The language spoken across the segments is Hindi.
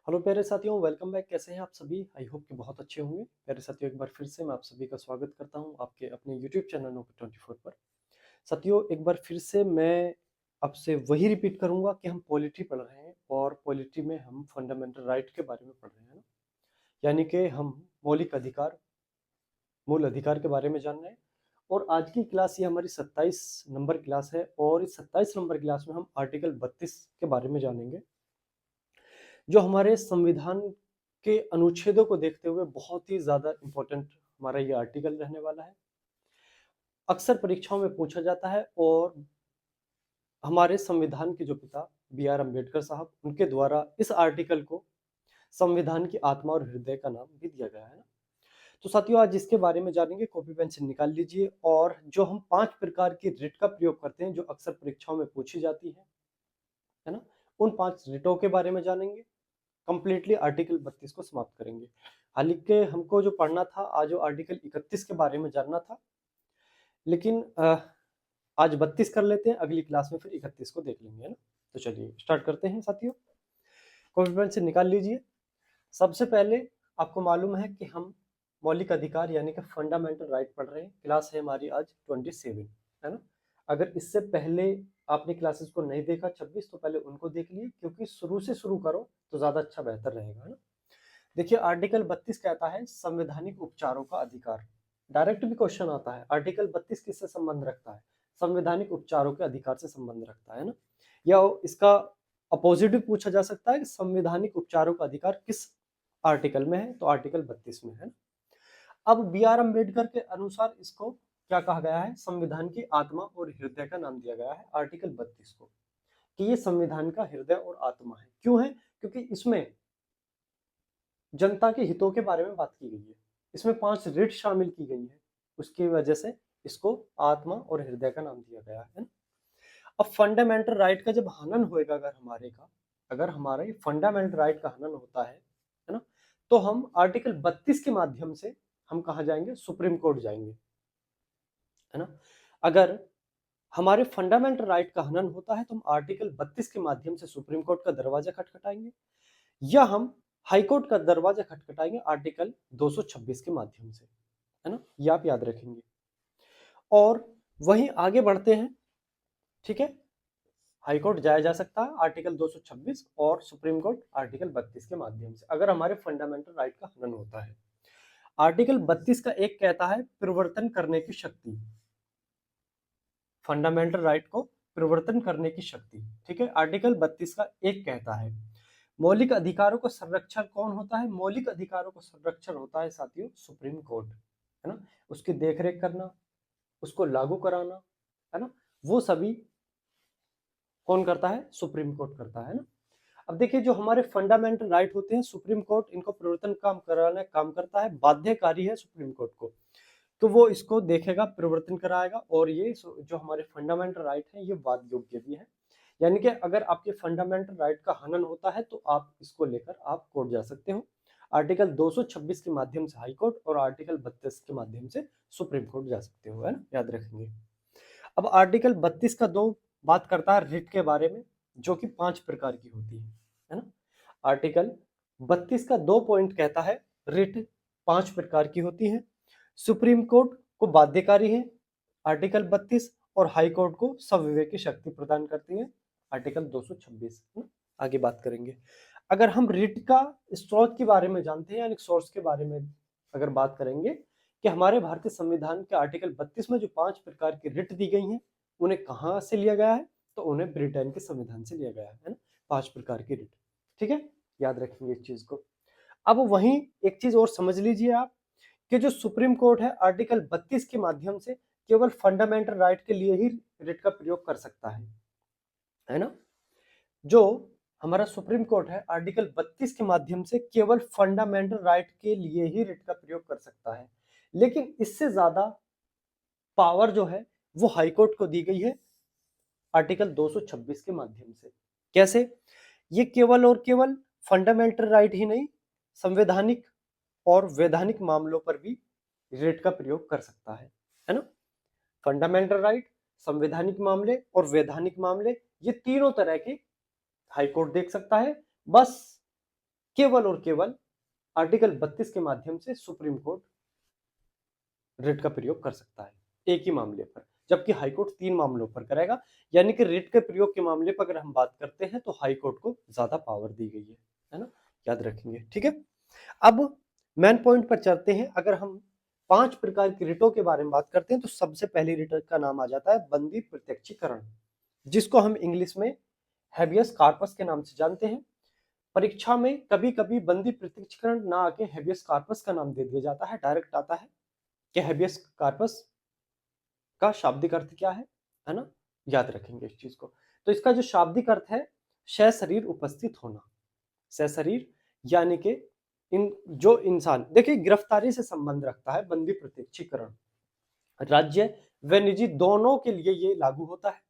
हेलो प्यारे साथियों, वेलकम बैक। कैसे हैं आप सभी? आई होप कि बहुत अच्छे होंगे। प्यारे साथियों, एक बार फिर से मैं आप सभी का स्वागत करता हूं आपके अपने यूट्यूब चैनल नोक 24 पर। साथियों, एक बार फिर से मैं आपसे वही रिपीट करूंगा कि हम पॉलिटी पढ़ रहे हैं और पॉलिटी में हम फंडामेंटल राइट के बारे में पढ़ रहे हैं ना, यानी कि हम मौलिक अधिकार, मूल अधिकार के बारे में जान रहे हैं। और आज की क्लास ये हमारी 27 नंबर क्लास है और इस 27 नंबर क्लास में हम आर्टिकल 32 के बारे में जानेंगे, जो हमारे संविधान के अनुच्छेदों को देखते हुए बहुत ही ज्यादा इंपॉर्टेंट हमारा ये आर्टिकल रहने वाला है। अक्सर परीक्षाओं में पूछा जाता है और हमारे संविधान के जो पिता B.R. अम्बेडकर साहब, उनके द्वारा इस आर्टिकल को संविधान की आत्मा और हृदय का नाम भी दिया गया है ना। तो साथियों, आज इसके बारे में जानेंगे। कॉपी पेंसिल निकाल लीजिए और जो हम 5 प्रकार की रिट का प्रयोग करते हैं जो अक्सर परीक्षाओं में पूछी जाती है ना, उन 5 रिटों के बारे में जानेंगे। कंप्लीटली आर्टिकल 32 को समाप्त करेंगे। हालांकि हमको जो पढ़ना था आज वो आर्टिकल 31 के बारे में जानना था, लेकिन आज 32 कर लेते हैं, अगली क्लास में फिर 31 को देख लेंगे, है ना। तो चलिए स्टार्ट करते हैं साथियों। कॉपी पेन से निकाल लीजिए। सबसे पहले आपको मालूम है कि हम मौलिक अधिकार यानी कि फंडामेंटल राइट पढ़ रहे हैं। क्लास है हमारी आज 27, है ना। अगर इससे पहले आपने क्लासेस को नहीं देखा 26, तो पहले उनको देख लिए, क्योंकि शुरू से शुरू करो तो ज्यादा अच्छा बेहतर रहेगा, है ना। देखिए, आर्टिकल 32 कहता है संवैधानिक उपचारों का अधिकार। डायरेक्ट भी क्वेश्चन आता है, आर्टिकल 32 किससे संबंध रखता है? संवैधानिक उपचारों के अधिकार से संबंध रखता है ना। या इसका अपोजिट भी पूछा जा सकता है कि संवैधानिक उपचारों का अधिकार किस आर्टिकल में है, तो आर्टिकल 32 में है ना। अब B.R. अम्बेडकर के अनुसार इसको क्या कहा गया है? संविधान की आत्मा और हृदय का नाम दिया गया है आर्टिकल 32 को, कि ये संविधान का हृदय और आत्मा है। क्यों है? क्योंकि इसमें जनता के हितों के बारे में बात की गई है। इसमें 5 रिट शामिल की गई है, उसकी वजह से इसको आत्मा और हृदय का नाम दिया गया है। अब फंडामेंटल राइट का जब हनन होएगा, अगर हमारा ये फंडामेंटल राइट का हनन होता है ना, तो हम आर्टिकल 32 के माध्यम से हम कहाँ जाएंगे? सुप्रीम कोर्ट जाएंगे, है ना। अगर हमारे फंडामेंटल राइट का हनन होता है तो हम आर्टिकल 32 के माध्यम से सुप्रीम कोर्ट का दरवाजा खटखटाएंगे, या हम हाई कोर्ट का दरवाजा खटखटाएंगे आर्टिकल 226 के माध्यम से, है ना। ये आप याद रखेंगे और वहीं आगे बढ़ते हैं। ठीक है, हाई कोर्ट जाया जा सकता है आर्टिकल 226 और सुप्रीम कोर्ट आर्टिकल 32 के माध्यम से, अगर हमारे फंडामेंटल राइट का हनन होता है। आर्टिकल 32 का एक कहता है परिवर्तन करने की शक्ति, फंडामेंटल राइट को परिवर्तन करने की शक्ति। ठीक है, आर्टिकल 32 का एक कहता है मौलिक अधिकारों का संरक्षण कौन होता है? मौलिक अधिकारों का संरक्षण होता है साथियों सुप्रीम कोर्ट, है ना। उसकी देखरेख करना, उसको लागू कराना, है ना, वो सभी कौन करता है? सुप्रीम कोर्ट करता है ना। अब देखिए, जो हमारे फंडामेंटल राइट होते हैं सुप्रीम कोर्ट इनको परिवर्तन काम कराना काम करता है, बाध्यकारी है सुप्रीम कोर्ट को, तो वो इसको देखेगा, परिवर्तन कराएगा। और ये जो हमारे फंडामेंटल राइट है ये वाद योग्य भी है, यानी कि अगर आपके फंडामेंटल राइट का हनन होता है तो आप इसको लेकर आप कोर्ट जा सकते हो। आर्टिकल 226 के माध्यम से हाई कोर्ट और आर्टिकल 32 के माध्यम से सुप्रीम कोर्ट जा सकते हो, है ना, याद रखेंगे। अब आर्टिकल 32 का दो बात करता है रिट के बारे में, जो कि 5 प्रकार की होती है ना। आर्टिकल 32 का 2 पॉइंट कहता है रिट 5 प्रकार की होती है। सुप्रीम कोर्ट को बाध्यकारी है आर्टिकल 32, और हाई कोर्ट को स्वविवेक की शक्ति प्रदान करती है आर्टिकल 226। आगे बात करेंगे। अगर हम रिट का स्रोत के बारे में जानते हैं, यानी सोर्स के बारे में अगर बात करेंगे कि हमारे भारतीय संविधान के आर्टिकल 32 में जो 5 प्रकार की रिट दी गई हैं उन्हें कहां से लिया गया है? तो उन्हें ब्रिटेन के संविधान से लिया गया है ना, 5 प्रकार की रिट। ठीक है, याद रखेंगे इस चीज को। अब वहीं एक चीज और समझ लीजिए आप, कि जो सुप्रीम कोर्ट है आर्टिकल 32 के माध्यम से केवल फंडामेंटल राइट के लिए ही रिट का प्रयोग कर सकता है ना। जो हमारा सुप्रीम कोर्ट है आर्टिकल 32 के माध्यम से केवल फंडामेंटल राइट के लिए ही रिट का प्रयोग कर सकता है, लेकिन इससे ज्यादा पावर जो है वो हाई कोर्ट को दी गई है आर्टिकल 226 के माध्यम से। कैसे? ये केवल और केवल फंडामेंटल राइट ही नहीं, संवैधानिक और वैधानिक मामलों पर भी रिट का प्रयोग कर सकता है ना। फंडामेंटल राइट, संवैधानिक मामले और वैधानिक मामले, ये तीनों तरह के हाई कोर्ट देख सकता है। बस केवल और केवल आर्टिकल 32 के माध्यम से सुप्रीम कोर्ट रिट का प्रयोग कर सकता है एक ही मामले पर, जबकि हाईकोर्ट 3 मामलों पर करेगा। यानी कि रिट के प्रयोग के मामले पर अगर हम बात करते हैं तो हाईकोर्ट को ज्यादा पावर दी गई है ना, याद रखेंगे। ठीक है, अब मेन पॉइंट पर चलते हैं। अगर हम 5 प्रकार की रिटों के बारे में बात करते हैं तो सबसे पहली रिट का नाम आ जाता है बंदी प्रत्यक्षीकरण, जिसको हम इंग्लिश में हैबियस कॉर्पस के नाम से जानते हैं। परीक्षा में कभी कभी बंदी प्रत्यक्षीकरण ना आके हैबियस कॉर्पस का नाम दे दिया जाता है, डायरेक्ट आता है कि हैबियस कॉर्पस का शाब्दिक अर्थ क्या है ना, याद रखेंगे इस चीज को। तो इसका जो शाब्दिक अर्थ है सशरीर उपस्थित होना, सशरीर यानी कि इन जो इंसान, देखिए गिरफ्तारी से संबंध रखता है बंदी प्रत्यक्षीकरण, राज्य व निजी दोनों के लिए ये लागू होता है।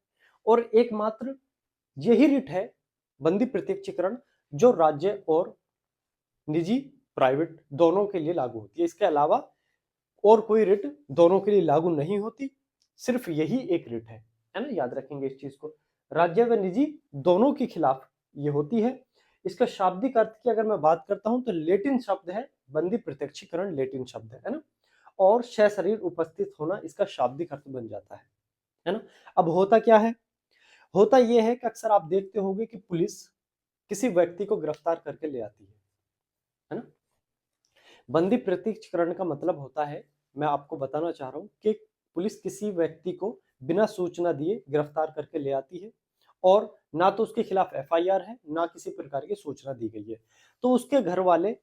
और एकमात्र यही रिट है बंदी प्रत्यक्षीकरण जो राज्य और निजी प्राइवेट दोनों के लिए लागू होती है। इसके अलावा और कोई रिट दोनों के लिए लागू नहीं होती, सिर्फ यही एक रिट है ना, याद रखेंगे इस चीज को। राज्य व निजी दोनों के खिलाफ ये होती है। इसका शाब्दिक अर्थ की अगर मैं बात करता हूं तो लेटिन शब्द है बंदी प्रत्यक्षीकरण, लेटिन शब्द है ना, और सशरीर उपस्थित होना इसका शाब्दिक अर्थ बन जाता है ना। अब होता क्या है, होता यह है कि अक्सर आप देखते होंगे कि पुलिस किसी व्यक्ति को गिरफ्तार करके ले आती है ना। बंदी प्रत्यक्षीकरण का मतलब होता है, मैं आपको बताना चाह रहा हूं कि पुलिस किसी व्यक्ति को बिना सूचना दिए गिरफ्तार करके ले आती है और ना तो उसके खिलाफ एफआईआर है ना किसी प्रकार की सूचना दी गई है, तो उसके घर वाले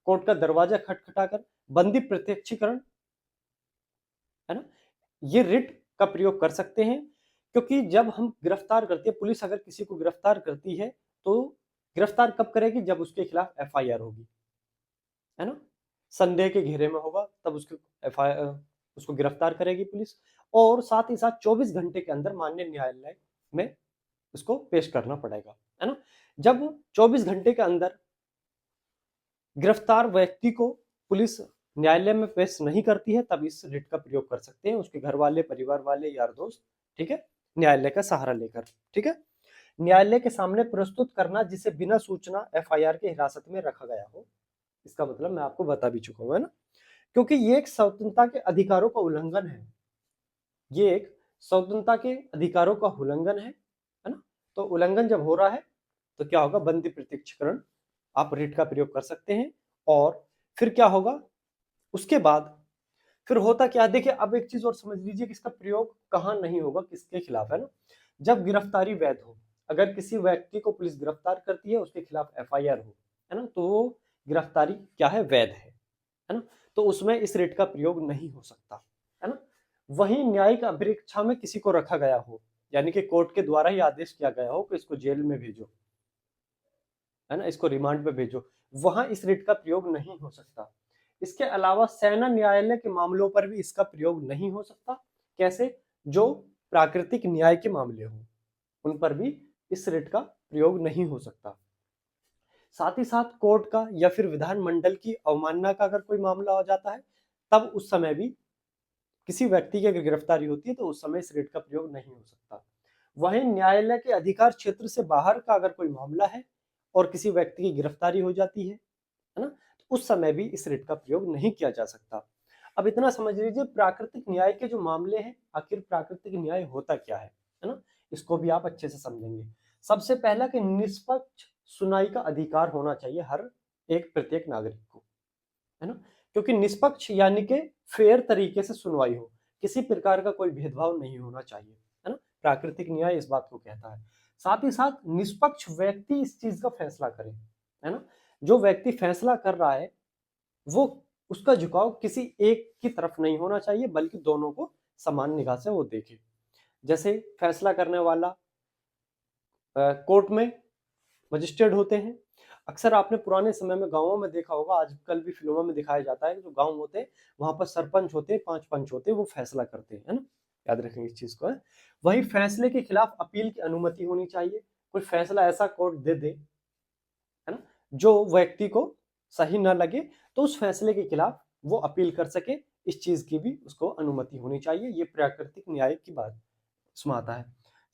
कोर्ट का दरवाजा खटखटाकर बंदी प्रत्यक्षीकरण है ना, ये रिट का प्रयोग कर सकते हैं। क्योंकि जब हम गिरफ्तार करते हैं, पुलिस अगर किसी को गिरफ्तार करती है तो गिरफ्तार कब करेगी, जब उसके खिलाफ एफआईआर होगी, है ना, संदेह के घेरे में होगा तब उसको गिरफ्तार करेगी पुलिस। और साथ ही साथ 24 घंटे के अंदर माननीय न्यायालय में उसको पेश करना पड़ेगा, है ना। जब 24 घंटे के अंदर गिरफ्तार व्यक्ति को पुलिस न्यायालय में पेश नहीं करती है तब इस रिट का प्रयोग कर सकते हैं उसके घर वाले, परिवार वाले, यार दोस्त, ठीक है, न्यायालय का सहारा लेकर। ठीक है, न्यायालय के सामने प्रस्तुत करना जिसे बिना सूचना एफआईआर के हिरासत में रखा गया हो, इसका मतलब मैं आपको बता भी चुका हूं, है ना, क्योंकि ये एक स्वतंत्रता के अधिकारों का उल्लंघन है, ये एक स्वतंत्रता के अधिकारों का उल्लंघन है ना। तो उल्लंघन जब हो रहा है तो क्या होगा, बंदी प्रत्यक्षीकरण आप रिट का प्रयोग कर सकते हैं। और फिर क्या होगा उसके बाद, फिर होता क्या, देखिए अब एक चीज और समझ लीजिए कि इसका प्रयोग कहां नहीं होगा, किसके खिलाफ, है ना, जब गिरफ्तारी वैध हो। अगर किसी व्यक्ति को पुलिस गिरफ्तार करती है, उसके खिलाफ एफआईआर हो, है ना, तो वो गिरफ्तारी क्या है, वैध है ना, तो उसमें इस रिट का प्रयोग नहीं हो सकता, है ना। वहीं न्यायिक अभिरक्षा में किसी को रखा गया हो, यानी कि कोर्ट के द्वारा ही आदेश किया गया हो कि इसको जेल में भेजो, है ना, इसको रिमांड पे भेजो, वहां इस रिट का प्रयोग नहीं हो सकता। इसके अलावा सेना न्यायालय के मामलों पर भी इसका प्रयोग नहीं हो सकता। कैसे, जो प्राकृतिक न्याय के मामले हो उन पर भी इस रिट का प्रयोग नहीं हो सकता। साथ ही साथ कोर्ट का या फिर विधानमंडल की अवमानना का अगर कोई मामला हो जाता है तब उस समय भी किसी व्यक्ति की अगर गिरफ्तारी होती है तो उस समय इस रिट का प्रयोग नहीं हो सकता। वहीं न्यायालय के अधिकार क्षेत्र से बाहर का अगर कोई मामला है और किसी व्यक्ति की गिरफ्तारी हो जाती है ना, तो उस समय भी इस रिट का प्रयोग नहीं किया जा सकता। अब इतना समझ लीजिए प्राकृतिक न्याय के जो मामले हैं, आखिर प्राकृतिक न्याय होता क्या है ना, इसको भी आप अच्छे से समझेंगे। सबसे पहला कि निष्पक्ष सुनाई का अधिकार होना चाहिए हर एक प्रत्येक नागरिक को, है ना, क्योंकि निष्पक्ष यानी कि फेयर तरीके से सुनवाई हो, किसी प्रकार का कोई भेदभाव नहीं होना चाहिए, है ना, प्राकृतिक न्याय इस बात को कहता है। साथ ही साथ निष्पक्ष व्यक्ति इस चीज का फैसला करे, है ना, जो व्यक्ति फैसला कर रहा है वो, उसका झुकाव किसी एक की तरफ नहीं होना चाहिए बल्कि दोनों को समान निगाह से वो देखे। जैसे फैसला करने वाला कोर्ट में मजिस्ट्रेट होते हैं। अक्सर आपने पुराने समय में गांवों में देखा होगा, आजकल भी फिल्मों में दिखाया जाता है कि जो गांव होते हैं वहां पर सरपंच होते हैं, 5 पंच होते हैं, वो फैसला करते हैं, है ना, याद रखेंगे इस चीज को, है। वही फैसले के खिलाफ अपील की अनुमति होनी चाहिए। कोई फैसला ऐसा कोर्ट दे दे, है ना, जो व्यक्ति को सही ना लगे तो उस फैसले के खिलाफ वो अपील कर सके, इस चीज की भी उसको अनुमति होनी चाहिए। ये प्राकृतिक न्याय की बात उसमें आता है।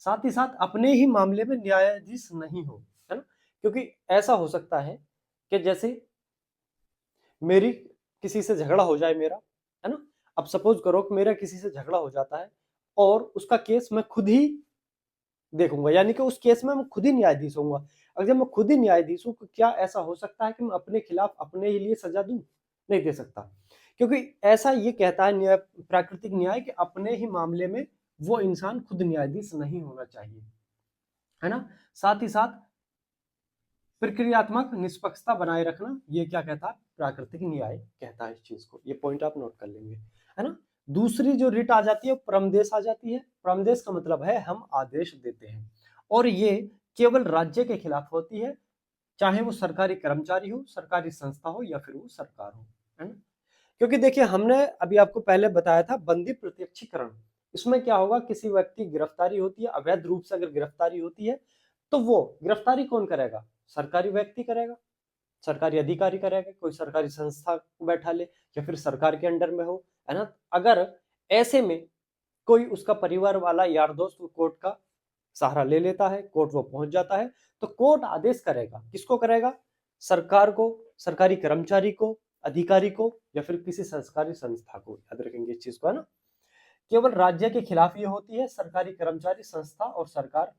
साथ ही साथ अपने ही मामले में न्यायाधीश नहीं हो, है ना, क्योंकि ऐसा हो सकता है कि जैसे मेरी किसी से झगड़ा हो जाए मेरा, है ना, अब सपोज करो कि मेरा किसी से झगड़ा हो जाता है और उसका केस मैं खुद ही देखूंगा, यानी कि उस केस में मैं खुद ही न्यायाधीश होऊंगा। अगर जब मैं खुद ही न्यायाधीश हूं तो क्या ऐसा हो सकता है कि मैं अपने खिलाफ अपने ही लिए सजा दूं? नहीं दे सकता, क्योंकि ऐसा ये कहता है न्याय, प्राकृतिक न्याय, कि अपने ही मामले में वो इंसान खुद न्यायाधीश नहीं होना चाहिए, है ना। साथ ही साथ प्रक्रियात्मक निष्पक्षता बनाए रखना, ये क्या कहता है? प्राकृतिक न्याय कहता है इस चीज को। ये पॉइंट आप नोट कर लेंगे, है ना। दूसरी जो रिट आ जाती है परमदेश आ जाती है। परमदेश का मतलब है हम आदेश देते हैं, और ये केवल राज्य के खिलाफ होती है, चाहे वो सरकारी कर्मचारी हो, सरकारी संस्था हो, या फिर वो सरकार हो, है ना। क्योंकि देखिए हमने अभी आपको पहले बताया था बंदी प्रत्यक्षीकरण, इसमें क्या होगा, किसी व्यक्ति की गिरफ्तारी होती है, अवैध रूप से अगर गिरफ्तारी होती है तो वो गिरफ्तारी कौन करेगा? सरकारी व्यक्ति करेगा, सरकारी अधिकारी करेगा, कोई सरकारी संस्था को बैठा ले, या फिर सरकार के अंडर में हो, है ना। अगर ऐसे में कोई उसका परिवार वाला यार दोस्त कोर्ट का सहारा ले लेता है, कोर्ट वो पहुंच जाता है, तो कोर्ट आदेश करेगा, किसको करेगा? सरकार को, सरकारी कर्मचारी को, अधिकारी को, या फिर किसी सरकारी संस्था को। याद रखेंगे इस चीज को, है ना। केवल राज्य के खिलाफ ये होती है, सरकारी कर्मचारी, संस्था और सरकार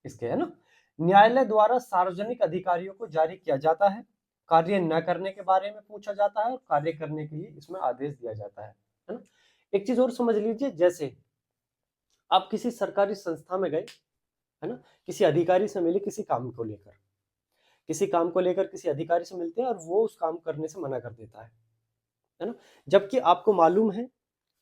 इसके, है ना। न्यायालय द्वारा सार्वजनिक अधिकारियों को जारी किया जाता है, कार्य न करने के बारे में पूछा जाता है और कार्य करने के लिए इसमें आदेश दिया जाता है ना। एक चीज और समझ लीजिए, जैसे आप किसी सरकारी संस्था में गए, है ना, किसी अधिकारी से मिले किसी काम को लेकर, किसी काम को लेकर किसी अधिकारी से मिलते हैं और वो उस काम करने से मना कर देता है ना। जबकि आपको मालूम है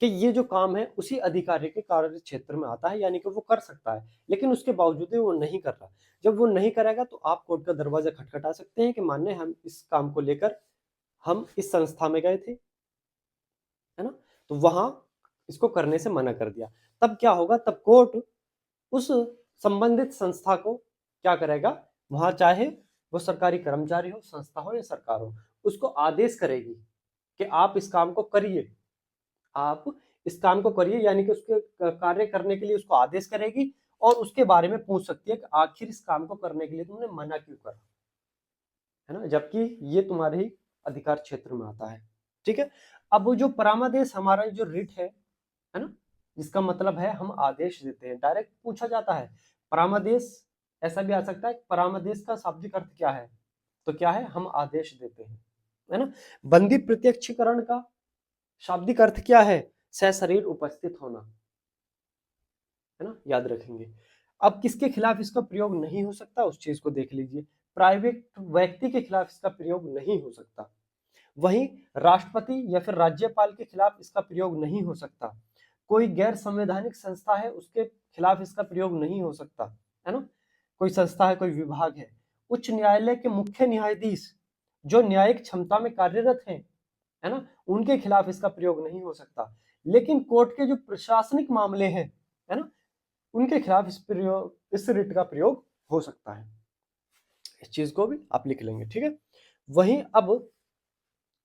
कि ये जो काम है उसी अधिकारी के कार्य क्षेत्र में आता है, यानी कि वो कर सकता है, लेकिन उसके बावजूद वो नहीं कर रहा। जब वो नहीं करेगा तो आप कोर्ट का दरवाजा खटखटा सकते हैं कि मान्य हम इस काम को लेकर हम इस संस्था में गए थे, है ना, तो वहां इसको करने से मना कर दिया। तब क्या होगा? तब कोर्ट उस संबंधित संस्था को क्या करेगा, वहां चाहे वो सरकारी कर्मचारी हो, संस्था हो या सरकार हो, उसको आदेश करेगी कि आप इस काम को करिए, आप इस काम को करिए, यानी कि उसके कार्य करने के लिए उसको आदेश करेगी, और उसके बारे में पूछ सकती है कि आखिर इस काम को करने के लिए तुमने मना क्यों करा, है ना, जबकि ये तुम्हारे ही अधिकार क्षेत्र में आता है। ठीक है। अब वो जो परामर्श हमारा जो रिट है ना, जिसका मतलब है हम आदेश देते हैं, डायरेक्ट पूछा जाता है परामर्श। ऐसा भी आ सकता है परामर्श का शाब्दिक अर्थ क्या है, तो क्या है? हम आदेश देते हैं, है ना। बंदी प्रत्यक्षीकरण का शाब्दिक अर्थ क्या है? सशरीर उपस्थित होना, है ना, याद रखेंगे। अब किसके खिलाफ इसका प्रयोग नहीं हो सकता, उस चीज को देख लीजिए। प्राइवेट व्यक्ति के खिलाफ इसका प्रयोग नहीं हो सकता। वहीं राष्ट्रपति या फिर राज्यपाल के खिलाफ इसका प्रयोग नहीं हो सकता। कोई गैर संवैधानिक संस्था है उसके खिलाफ इसका प्रयोग नहीं हो सकता, है ना। कोई संस्था है, कोई विभाग है न्यायालय के मुख्य न्यायाधीश जो न्यायिक क्षमता में कार्यरत हैं, है ना, उनके खिलाफ इसका प्रयोग नहीं हो सकता। लेकिन कोर्ट के जो प्रशासनिक मामले हैं, है ना, उनके खिलाफ इस रिट का प्रयोग हो सकता है। इस चीज को भी आप लिख लेंगे, ठीक है। वहीं अब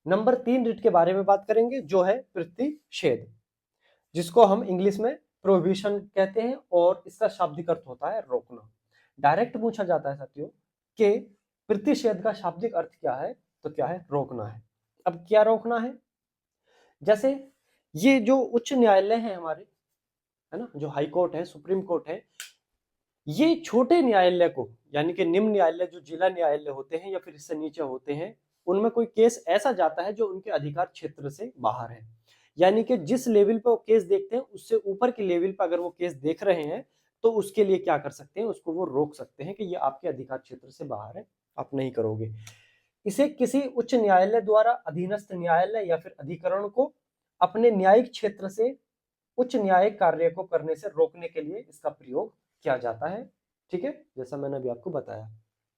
नंबर 3 रिट के बारे में बात करेंगे, जो है प्रतिषेध, जिसको हम इंग्लिश में प्रोहिबिशन कहते हैं, और इसका शाब्दिक अर्थ होता है रोकना। डायरेक्ट पूछा जाता है साथियों कि प्रतिषेध का शाब्दिक अर्थ क्या है, तो क्या है? रोकना है। अब क्या रोकना है? जैसे ये जो उच्च न्यायालय है हमारे, है ना, जो हाई कोर्ट है, सुप्रीम कोर्ट है, ये छोटे न्यायालय को, यानी कि निम्न न्यायालय जो जिला न्यायालय होते हैं या फिर इससे नीचे होते हैं, उनमें कोई केस ऐसा जाता है जो उनके अधिकार क्षेत्र से बाहर है, यानी कि जिस लेवल पे वो केस देखते हैं उससे ऊपर के लेवल पे अगर वो केस देख रहे हैं, तो उसके लिए क्या कर सकते हैं? उसको वो रोक सकते हैं कि ये आपके अधिकार क्षेत्र से बाहर है, आप नहीं करोगे। इसे किसी उच्च न्यायालय द्वारा अधीनस्थ न्यायालय या फिर अधिकरण को अपने न्यायिक क्षेत्र से उच्च न्यायिक कार्य को करने से रोकने के लिए इसका प्रयोग किया जाता है। ठीक है, जैसा मैंने अभी आपको बताया।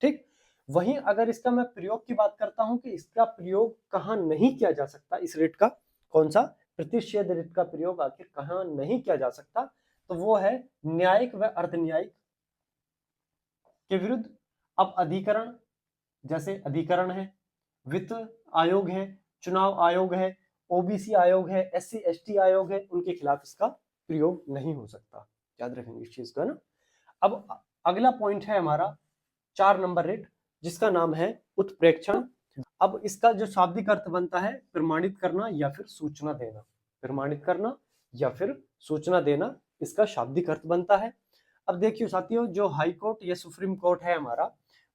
ठीक। वहीं अगर इसका मैं प्रयोग की बात करता हूं कि इसका प्रयोग कहां नहीं किया जा सकता, इस रिट का, कौन सा? प्रतिषेध रिट का प्रयोग आखिर कहां नहीं किया जा सकता, तो वो है न्यायिक व अर्ध न्यायिक के विरुद्ध। अब अधिकरण, जैसे अधिकरण है, वित्त आयोग है, चुनाव आयोग है, ओबीसी आयोग है, एससी एसटी आयोग है, उनके खिलाफ इसका प्रयोग नहीं हो सकता। याद रखेंगे इस चीज को, है ना। अब अगला पॉइंट है हमारा 4 नंबर रिट, जिसका नाम है उत्प्रेक्षण। अब इसका जो शाब्दिक अर्थ बनता है प्रमाणित करना या फिर सूचना देना, प्रमाणित करना या फिर सूचना देना इसका शाब्दिक अर्थ बनता है। अब देखिए साथियों, जो हाई कोर्ट या सुप्रीम कोर्ट है हमारा,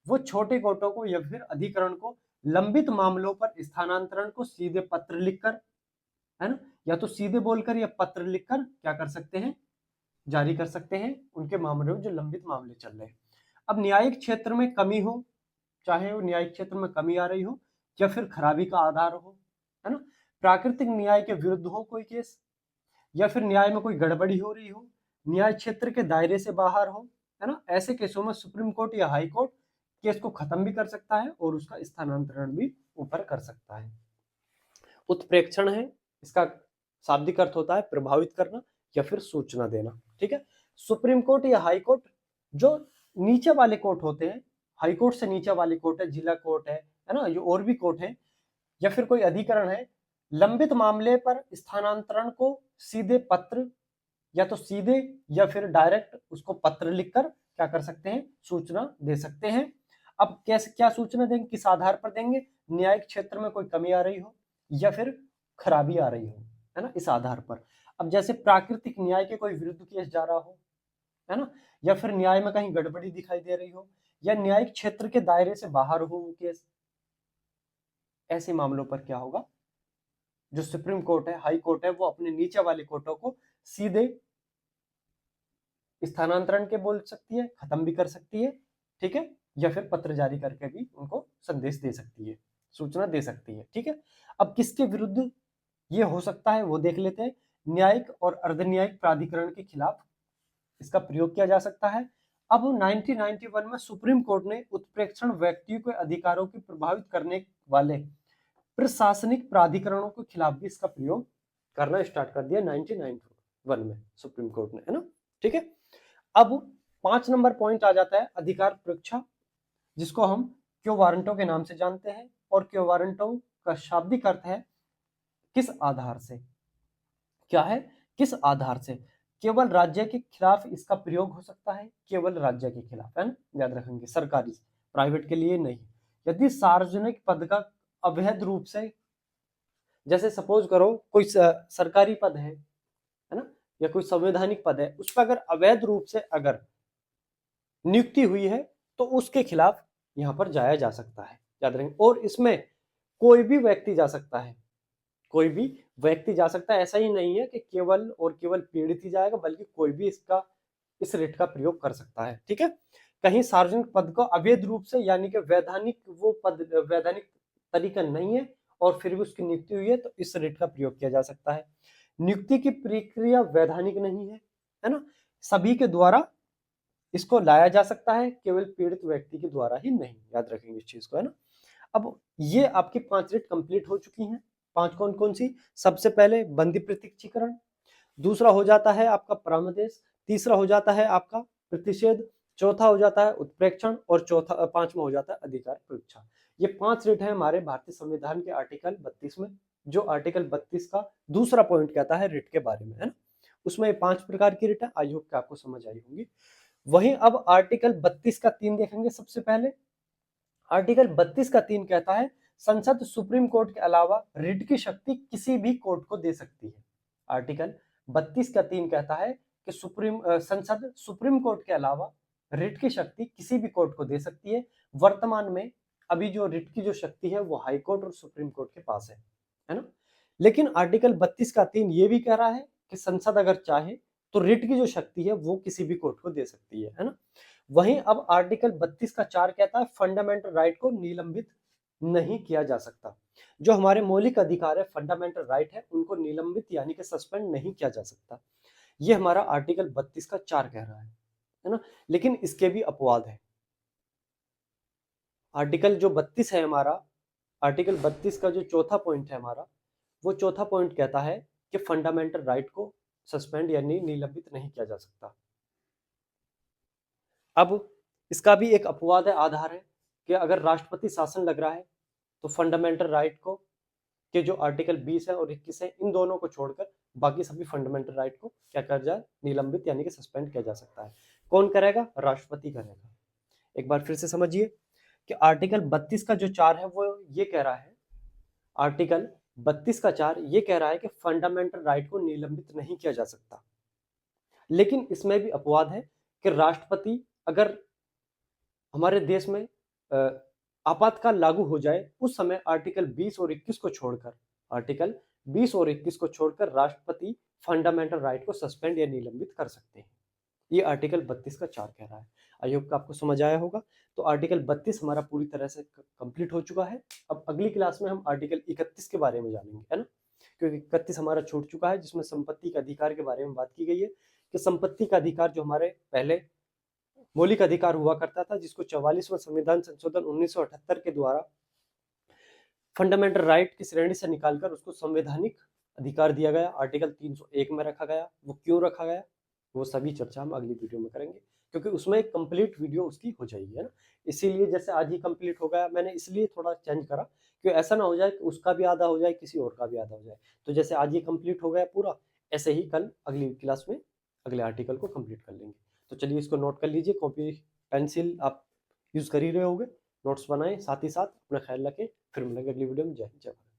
वो छोटे कोर्टों को या फिर अधिकरण को लंबित मामलों पर स्थानांतरण को सीधे पत्र लिखकर, है ना, या तो सीधे बोलकर या पत्र लिखकर क्या कर सकते हैं, जारी कर सकते हैं उनके मामलों में जो लंबित मामले चल रहे हैं। अब न्यायिक क्षेत्र में कमी हो, चाहे वो न्यायिक क्षेत्र में कमी आ रही हो या फिर खराबी का आधार हो, है ना, प्राकृतिक न्याय के विरुद्ध हो कोई केस, या फिर न्याय में कोई गड़बड़ी हो रही हो, न्याय क्षेत्र के दायरे से बाहर हो, है ना, ऐसे केसों में सुप्रीम कोर्ट या हाई कोर्ट केस को खत्म भी कर सकता है और उसका स्थानांतरण भी ऊपर कर सकता है। उत्प्रेक्षण है, इसका शाब्दिक अर्थ होता है प्रभावित करना या फिर सूचना देना। ठीक है, सुप्रीम कोर्ट या हाई कोर्ट जो नीचे वाले कोर्ट होते हैं, हाई कोर्ट से नीचे वाले कोर्ट है, जिला कोर्ट है ना, जो और भी कोर्ट है या फिर कोई अधिकरण है, लंबित मामले पर स्थानांतरण को सीधे पत्र या तो सीधे या फिर डायरेक्ट उसको पत्र लिखकर क्या कर सकते हैं, सूचना दे सकते हैं। अब कैसे, क्या सूचना देंगे, किस आधार पर देंगे, न्यायिक क्षेत्र में कोई कमी आ रही हो या फिर खराबी आ रही हो, है ना, इस आधार पर। अब जैसे प्राकृतिक न्याय के कोई विरुद्ध केस जा रहा हो, है ना, या फिर न्याय में कहीं गड़बड़ी दिखाई दे रही हो या न्यायिक क्षेत्र के दायरे से बाहर हो वो केस, ऐसे मामलों पर क्या होगा, जो सुप्रीम कोर्ट है, हाई कोर्ट है, वो अपने नीचे वाले कोर्टों को सीधे स्थानांतरण के बोल सकती है, खत्म भी कर सकती है, ठीक है, या फिर पत्र जारी करके भी उनको संदेश दे सकती है, सूचना दे सकती है। ठीक है, अब किसके विरुद्ध ये हो सकता है वो देख लेते हैं। न्यायिक और अर्धन्यायिक प्राधिकरण के खिलाफ इसका प्रयोग किया जा सकता है। अब 1991 में सुप्रीम कोर्ट ने उत्प्रेक्षण व्यक्तियों के अधिकारों को प्रभावित करने वाले प्रशासनिक प्राधिकरणों के खिलाफ भी इसका प्रयोग करना स्टार्ट कर दिया 1991 में सुप्रीम कोर्ट ने, है ना। ठीक है, अब 5 नंबर पॉइंट आ जाता है अधिकार परीक्षा, जिसको हम क्यो वारंटों के नाम से जानते हैं, और क्यो वारंटों का शाब्दिक अर्थ है किस आधार से, क्या है, किस आधार से। केवल राज्य के खिलाफ इसका प्रयोग हो सकता है, केवल राज्य के खिलाफ, है ना, याद रखेंगे, सरकारी, प्राइवेट के लिए नहीं। यदि सार्वजनिक पद का अवैध रूप से, जैसे सपोज करो कोई सरकारी पद है ना, या कोई संवैधानिक पद है, उस पर अगर अवैध रूप से अगर नियुक्ति हुई है तो उसके खिलाफ यहाँ पर जाया जा सकता है, याद रखेंगे। और इसमें कोई भी व्यक्ति जा सकता है, कोई भी व्यक्ति जा सकता है, ऐसा ही नहीं है कि केवल और केवल पीड़ित ही जाएगा, बल्कि कोई भी इस रिट का प्रयोग कर सकता है। ठीक है, कहीं सार्वजनिक पद को अवैध रूप से, यानी कि वैधानिक वो पद वैधानिक तरीका नहीं है और फिर भी उसकी नियुक्ति हुई है, तो इस रिट का प्रयोग किया जा सकता है। नियुक्ति की प्रक्रिया वैधानिक नहीं है ना, सभी के द्वारा इसको लाया जा सकता है, केवल पीड़ित व्यक्ति के द्वारा ही नहीं, याद रखेंगे इस चीज को, है ना। अब ये आपकी 5 रिट कंप्लीट हो चुकी हैं। 5 कौन कौन सी, सबसे पहले बंदी प्रत्यक्षीकरण, दूसरा हो जाता है आपका परामर्श, तीसरा हो जाता है आपका प्रतिषेध, चौथा हो जाता है उत्प्रेक्षण, और चौथा 5वां हो जाता है अधिकार परीक्षा। ये 5 रिट है हमारे भारतीय संविधान के आर्टिकल 32 में, जो आर्टिकल 32 का दूसरा पॉइंट कहता है रिट के बारे में, है ना। उसमें 5 प्रकार की रिट है, आई होप कि आपको समझ आई होंगी। वहीं अब आर्टिकल 32 का 3 देखेंगे। सबसे पहले आर्टिकल 32 का 3 कहता है संसद सुप्रीम कोर्ट के अलावा रिट की शक्ति किसी भी कोर्ट को दे सकती है। आर्टिकल 32 का 3 कहता है कि संसद सुप्रीम कोर्ट के अलावा रिट की शक्ति किसी भी कोर्ट को दे सकती है। वर्तमान में अभी जो रिट की जो शक्ति है वो हाई कोर्ट और सुप्रीम कोर्ट के पास है ना। लेकिन आर्टिकल 32 का 3 ये भी कह रहा है कि संसद अगर चाहे तो रिट की जो शक्ति है वो किसी भी कोर्ट को दे सकती है ना। वहीं अब आर्टिकल 32 का 4 कहता है फंडामेंटल राइट को निलंबित नहीं किया जा सकता। जो हमारे मौलिक अधिकार है, फंडामेंटल राइट है, उनको निलंबित यानी कि सस्पेंड नहीं किया जा सकता। ये हमारा आर्टिकल 32 का 4 कह रहा है ना। लेकिन इसके भी अपवाद है। आर्टिकल जो 32 है हमारा, आर्टिकल 32 का जो चौथा पॉइंट है हमारा, वो चौथा पॉइंट कहता है कि फंडामेंटल राइट को सस्पेंड यानी निलंबित नहीं किया जा सकता। अब इसका भी एक अपवाद है, आधार है कि अगर राष्ट्रपति शासन लग रहा है तो फंडामेंटल राइट को के जो आर्टिकल 20 है और 21 है, इन दोनों को छोड़कर बाकी सभी फंडामेंटल राइट को क्या कर जाए, निलंबित यानी कि सस्पेंड किया जा सकता है। कौन करेगा, राष्ट्रपति करेगा। एक बार फिर से समझिए कि आर्टिकल 32 का जो 4 है वो ये कह रहा है, आर्टिकल 32 का 4 ये कह रहा है कि फंडामेंटल राइट को निलंबित नहीं किया जा सकता। लेकिन इसमें भी अपवाद है कि राष्ट्रपति अगर हमारे देश में आपातकाल लागू हो जाए, उस समय आर्टिकल 20 और 21 को छोड़कर, आर्टिकल 20 और 21 को छोड़कर राष्ट्रपति फंडामेंटल राइट को सस्पेंड या निलंबित कर सकते हैं। ये आर्टिकल 32 का 4 कह रहा है। आई होप आपको समझ आया होगा। तो आर्टिकल 32 हमारा पूरी तरह से कंप्लीट हो चुका है। अब अगली क्लास में हम आर्टिकल 31 के बारे में जानेंगे, है ना, क्योंकि 31 हमारा छूट चुका है, जिसमें संपत्ति के अधिकार के बारे में बात की गई है कि संपत्ति का अधिकार जो हमारे पहले मौलिक अधिकार हुआ करता था, जिसको 44वां संविधान संशोधन 1978 के द्वारा फंडामेंटल राइट की श्रेणी से निकालकर उसको संवैधानिक अधिकार दिया गया, आर्टिकल 301 में रखा गया। वो क्यों रखा गया, वो सभी चर्चा हम अगली वीडियो में करेंगे, क्योंकि उसमें एक कंप्लीट वीडियो उसकी हो जाएगी, है ना। इसीलिए जैसे आज ही कंप्लीट हो गया, मैंने इसलिए थोड़ा चेंज करा कि ऐसा ना हो जाए कि उसका भी आधा हो जाए, किसी और का भी आधा हो जाए। तो जैसे आज ये कंप्लीट हो गया पूरा, ऐसे ही कल अगली क्लास में अगले आर्टिकल को कंप्लीट कर लेंगे। तो चलिए इसको नोट कर लीजिए, कॉपी पेंसिल आप यूज कर ही रहे होगे, नोट्स बनाएं, साथ ही साथ अपना ख्याल रखें। फिर मिलेंगे अगली वीडियो में। जय हिंद, जय भारत।